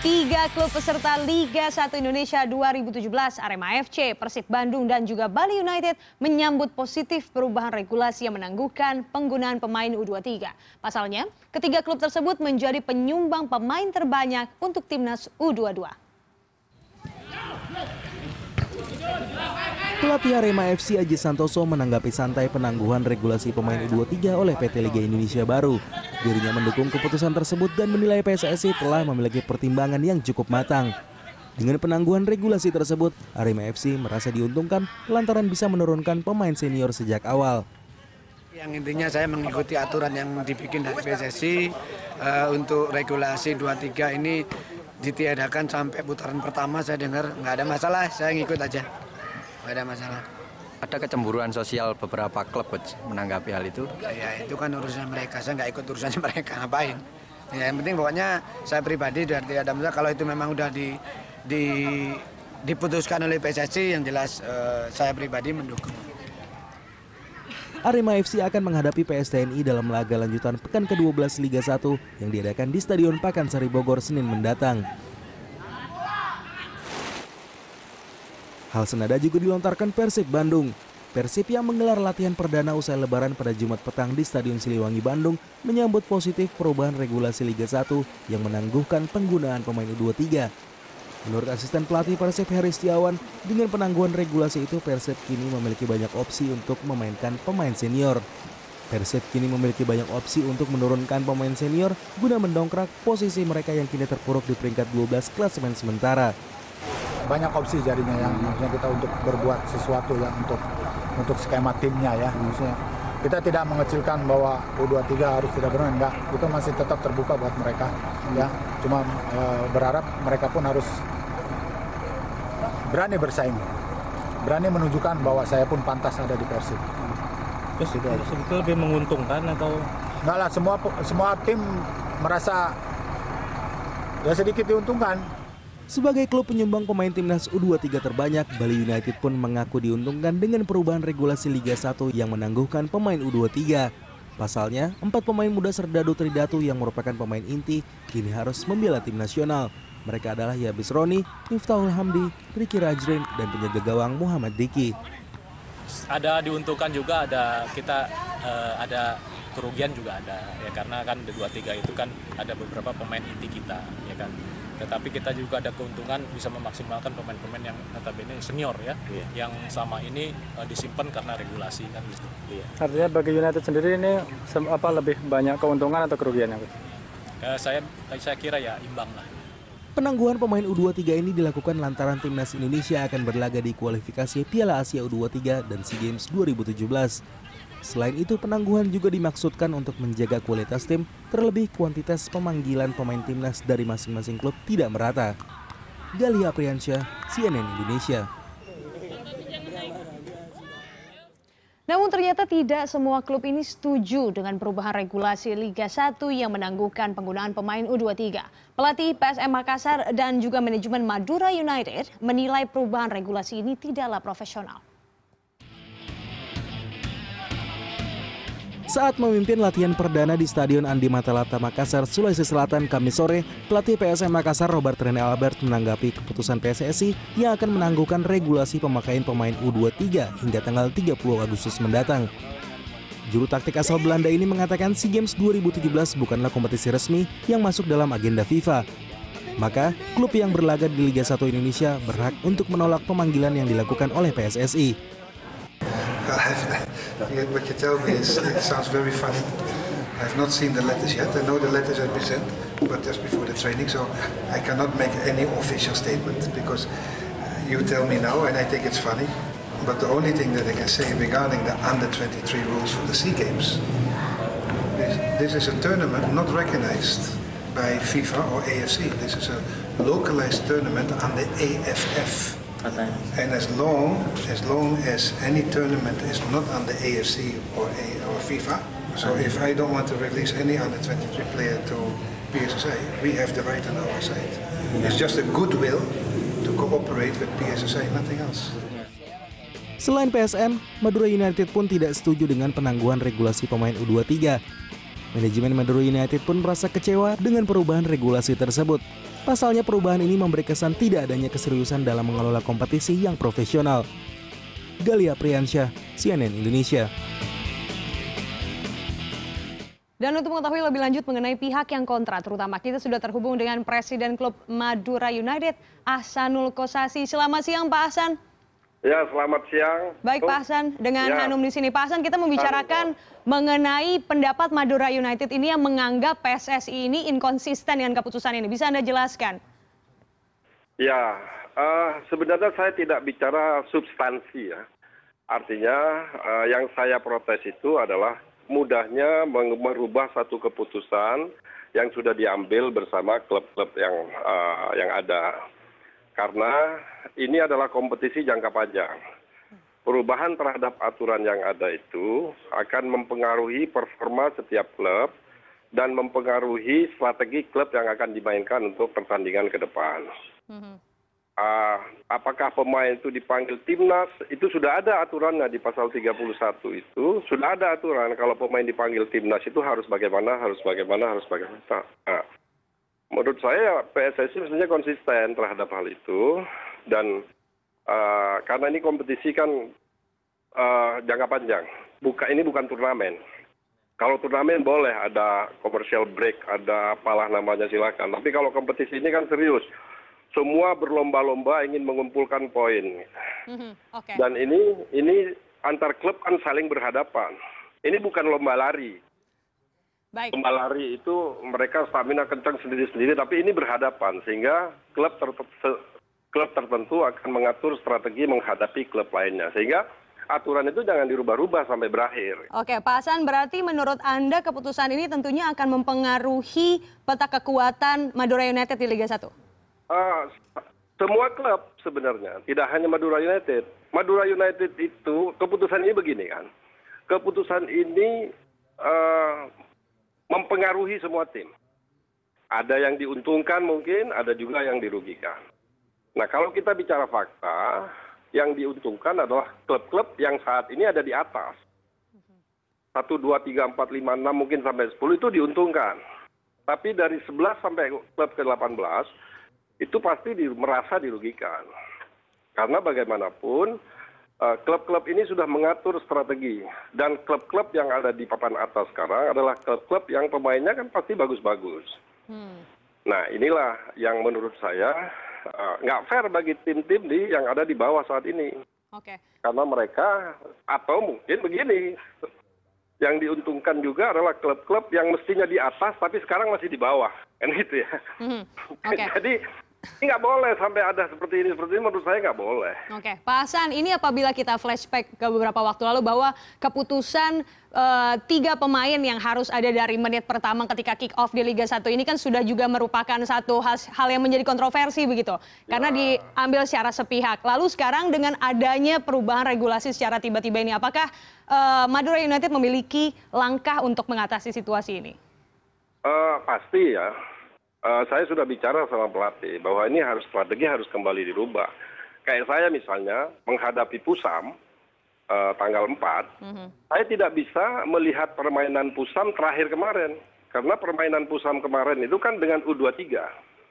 Tiga klub peserta Liga 1 Indonesia 2017, Arema FC, Persib Bandung, dan juga Bali United menyambut positif perubahan regulasi yang menangguhkan penggunaan pemain U23. Pasalnya, ketiga klub tersebut menjadi penyumbang pemain terbanyak untuk timnas U22. Pelatih Arema FC Aji Santoso menanggapi santai penangguhan regulasi pemain U23 oleh PT Liga Indonesia Baru. Dirinya mendukung keputusan tersebut dan menilai PSSI telah memiliki pertimbangan yang cukup matang. Dengan penangguhan regulasi tersebut, Arema FC merasa diuntungkan lantaran bisa menurunkan pemain senior sejak awal. Yang intinya saya mengikuti aturan yang dibikin dari PSSI untuk regulasi 23 ini ditiadakan sampai putaran pertama. Saya dengar nggak ada masalah, saya ngikut aja. Nggak ada masalah. Ada kecemburuan sosial beberapa klub menanggapi hal itu? Ya itu kan urusan mereka, saya nggak ikut urusannya mereka, ngapain. Ya, yang penting pokoknya saya pribadi tidak ada masalah kalau itu memang udah diputuskan oleh PSSI, yang jelas saya pribadi mendukung. Arema FC akan menghadapi PSTNI dalam laga lanjutan pekan ke-12 Liga 1 yang diadakan di Stadion Pakansari Bogor Senin mendatang. Hal senada juga dilontarkan Persib Bandung. Persib yang menggelar latihan perdana usai lebaran pada Jumat petang di Stadion Siliwangi Bandung menyambut positif perubahan regulasi Liga 1 yang menangguhkan penggunaan pemain U23. Menurut asisten pelatih Persib Heri Setiawan, dengan penangguhan regulasi itu Persib kini memiliki banyak opsi untuk memainkan pemain senior. Persib kini memiliki banyak opsi untuk menurunkan pemain senior guna mendongkrak posisi mereka yang kini terpuruk di peringkat 12 klasemen sementara. Banyak opsi jadinya yang maksudnya kita untuk berbuat sesuatu ya untuk skema timnya ya, maksudnya kita tidak mengecilkan bahwa U23 harus tidak bermain, enggak, itu masih tetap terbuka buat mereka ya, cuma berharap mereka pun harus berani bersaing, berani menunjukkan bahwa saya pun pantas ada di Persib. Terus itu sebetulnya lebih menguntungkan atau? Enggak lah, semua tim merasa ya sedikit diuntungkan. Sebagai klub penyumbang pemain timnas U23 terbanyak, Bali United pun mengaku diuntungkan dengan perubahan regulasi Liga 1 yang menangguhkan pemain U23. Pasalnya, 4 pemain muda Serdadu Tridatu yang merupakan pemain inti kini harus membela tim nasional. Mereka adalah Yabis Roni, Miftahul Hamdi, Ricky Rajrin, dan penjaga gawang Muhammad Diki. Ada diuntungkan juga, ada kerugian juga ada ya, karena kan di 23 itu kan ada beberapa pemain inti kita ya kan. Tetapi kita juga ada keuntungan bisa memaksimalkan pemain-pemain yang notabene senior ya, yang selama ini disimpan karena regulasi kan gitu. Artinya bagi United sendiri ini lebih banyak keuntungan atau kerugian? Saya kira ya imbang lah. Penangguhan pemain U23 ini dilakukan lantaran timnas Indonesia akan berlaga di kualifikasi Piala Asia U23 dan SEA Games 2017. Selain itu, penangguhan juga dimaksudkan untuk menjaga kualitas tim, terlebih kuantitas pemanggilan pemain timnas dari masing-masing klub tidak merata. Galia Priyansyah, CNN Indonesia. Namun ternyata tidak semua klub ini setuju dengan perubahan regulasi Liga 1 yang menangguhkan penggunaan pemain U23. Pelatih PSM Makassar dan juga manajemen Madura United menilai perubahan regulasi ini tidaklah profesional. Saat memimpin latihan perdana di Stadion Andi Matalata Makassar, Sulawesi Selatan Kamis sore, pelatih PSM Makassar Robert Rene Albert menanggapi keputusan PSSI yang akan menangguhkan regulasi pemakaian pemain U23 hingga tanggal 30 Agustus mendatang. Juru taktik asal Belanda ini mengatakan SEA Games 2017 bukanlah kompetisi resmi yang masuk dalam agenda FIFA. Maka, klub yang berlaga di Liga 1 Indonesia berhak untuk menolak pemanggilan yang dilakukan oleh PSSI. What you tell me is, it sounds very funny. I have not seen the letters yet. I know the letters have been sent, but just before the training, so I cannot make any official statement because you tell me now, and I think it's funny. But the only thing that I can say regarding the under-23 rules for the SEA Games, this is a tournament not recognized by FIFA or AFC. This is a localized tournament under AFF. And as long as any tournament is not under AFC or FIFA, so if I don't want to release any under 23 player to PSSI, we have the right on our side. It's just a goodwill to cooperate with PSSI, nothing else. Selain PSM, Madura United pun tidak setuju dengan penangguhan regulasi pemain U23. Manajemen Madura United pun merasa kecewa dengan perubahan regulasi tersebut. Pasalnya perubahan ini memberi kesan tidak adanya keseriusan dalam mengelola kompetisi yang profesional. Galia Priyansyah, CNN Indonesia. Dan untuk mengetahui lebih lanjut mengenai pihak yang kontra, terutama kita sudah terhubung dengan Presiden Klub Madura United, Ahsanul Kossasi. Selamat siang Pak Ahsan. Ya, selamat siang. Baik Pak Ahsan, dengan Hanum di sini. Pak Ahsan, kita membicarakan mengenai pendapat Madura United ini yang menganggap PSSI ini inkonsisten dengan keputusan ini. Bisa Anda jelaskan? Ya, sebenarnya saya tidak bicara substansi ya. Artinya yang saya protes itu adalah mudahnya merubah satu keputusan yang sudah diambil bersama klub-klub yang ada. Karena ini adalah kompetisi jangka panjang. Perubahan terhadap aturan yang ada itu akan mempengaruhi performa setiap klub dan mempengaruhi strategi klub yang akan dimainkan untuk pertandingan ke depan. Apakah pemain itu dipanggil timnas, itu sudah ada aturannya di pasal 31 itu. Sudah ada aturan kalau pemain dipanggil timnas itu harus bagaimana. Nah, menurut saya PSSI mestinya konsisten terhadap hal itu. Dan karena ini kompetisi kan jangka panjang. Ini bukan turnamen. Kalau turnamen boleh ada commercial break, ada apalah namanya silakan. Tapi kalau kompetisi ini kan serius. Semua berlomba-lomba ingin mengumpulkan poin. Dan ini antar klub kan saling berhadapan. Ini bukan lomba lari. Baik. Lomba lari itu mereka stamina kencang sendiri-sendiri, tapi ini berhadapan. Sehingga klub tertentu akan mengatur strategi menghadapi klub lainnya. Sehingga aturan itu jangan dirubah-rubah sampai berakhir. Oke, Pak Ahsan, berarti menurut Anda keputusan ini tentunya akan mempengaruhi peta kekuatan Madura United di Liga 1? Semua klub sebenarnya, tidak hanya Madura United. Madura United itu keputusan ini begini kan. Keputusan ini mempengaruhi semua tim. Ada yang diuntungkan mungkin, ada juga yang dirugikan. Nah, kalau kita bicara fakta, yang diuntungkan adalah klub-klub yang saat ini ada di atas. 1, 2, 3, 4, 5, 6 mungkin sampai 10 itu diuntungkan. Tapi dari 11 sampai klub ke-18 itu pasti merasa dirugikan. Karena bagaimanapun klub-klub ini sudah mengatur strategi. Dan klub-klub yang ada di papan atas sekarang adalah klub-klub yang pemainnya kan pasti bagus-bagus. Nah, inilah yang menurut saya nggak fair bagi tim-tim yang ada di bawah saat ini. Karena mereka, atau mungkin begini, yang diuntungkan juga adalah klub-klub yang mestinya di atas tapi sekarang masih di bawah. Kan gitu ya. Jadi ini nggak boleh sampai ada seperti ini menurut saya nggak boleh. Oke, Pak Ahsan, ini apabila kita flashback ke beberapa waktu lalu bahwa keputusan 3 pemain yang harus ada dari menit pertama ketika kick off di Liga 1 ini kan sudah juga merupakan satu hal yang menjadi kontroversi begitu. Karena diambil secara sepihak. Lalu sekarang dengan adanya perubahan regulasi secara tiba-tiba ini, apakah Madura United memiliki langkah untuk mengatasi situasi ini? Pasti ya. Saya sudah bicara sama pelatih bahwa ini strategi harus kembali dirubah. Kayak saya misalnya menghadapi Pusam tanggal 4, saya tidak bisa melihat permainan Pusam terakhir kemarin. Karena permainan Pusam kemarin itu kan dengan U23.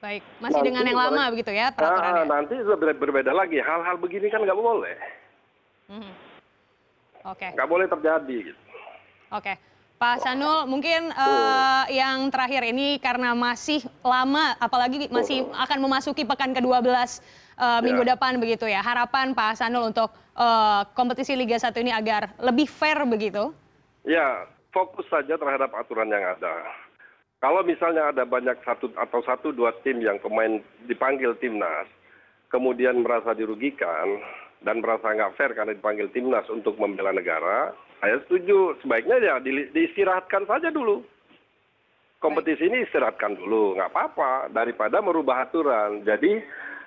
Baik, masih nanti dengan yang lama begitu ya peraturannya? Nanti sudah berbeda lagi. Hal-hal begini kan nggak boleh. Nggak boleh terjadi. Gitu. Oke. Pak Ahsanul, mungkin yang terakhir ini karena masih lama, apalagi masih akan memasuki pekan ke-12 minggu depan begitu ya. Harapan Pak Ahsanul untuk kompetisi Liga 1 ini agar lebih fair begitu? Ya, fokus saja terhadap aturan yang ada. Kalau misalnya ada banyak 1 atau 2 tim yang pemain dipanggil timnas, kemudian merasa dirugikan dan merasa nggak fair karena dipanggil timnas untuk membela negara, saya setuju. Sebaiknya ya diistirahatkan saja dulu. Kompetisi ini istirahatkan dulu, nggak apa-apa. Daripada merubah aturan. Jadi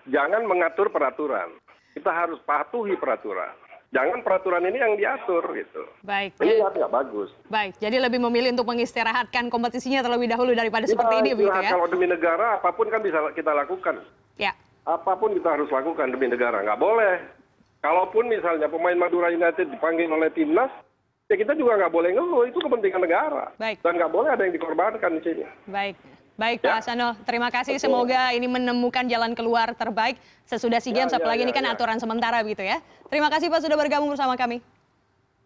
jangan mengatur peraturan. Kita harus patuhi peraturan. Jangan peraturan ini yang diatur gitu. Baik. Ini nggak bagus. Baik, jadi lebih memilih untuk mengistirahatkan kompetisinya terlebih dahulu daripada seperti ini begitu ya? Kalau demi negara, apapun kan bisa kita lakukan. Ya. Apapun kita harus lakukan demi negara. Nggak boleh. Kalaupun misalnya pemain Madura United dipanggil oleh timnas, ya kita juga nggak boleh ngeluh, itu kepentingan negara. Baik. Dan nggak boleh ada yang dikorbankan di sini. Baik Pak Hasanul, terima kasih. Semoga ini menemukan jalan keluar terbaik sesudah SEA Games, apalagi ini kan aturan sementara begitu ya. Terima kasih Pak sudah bergabung bersama kami.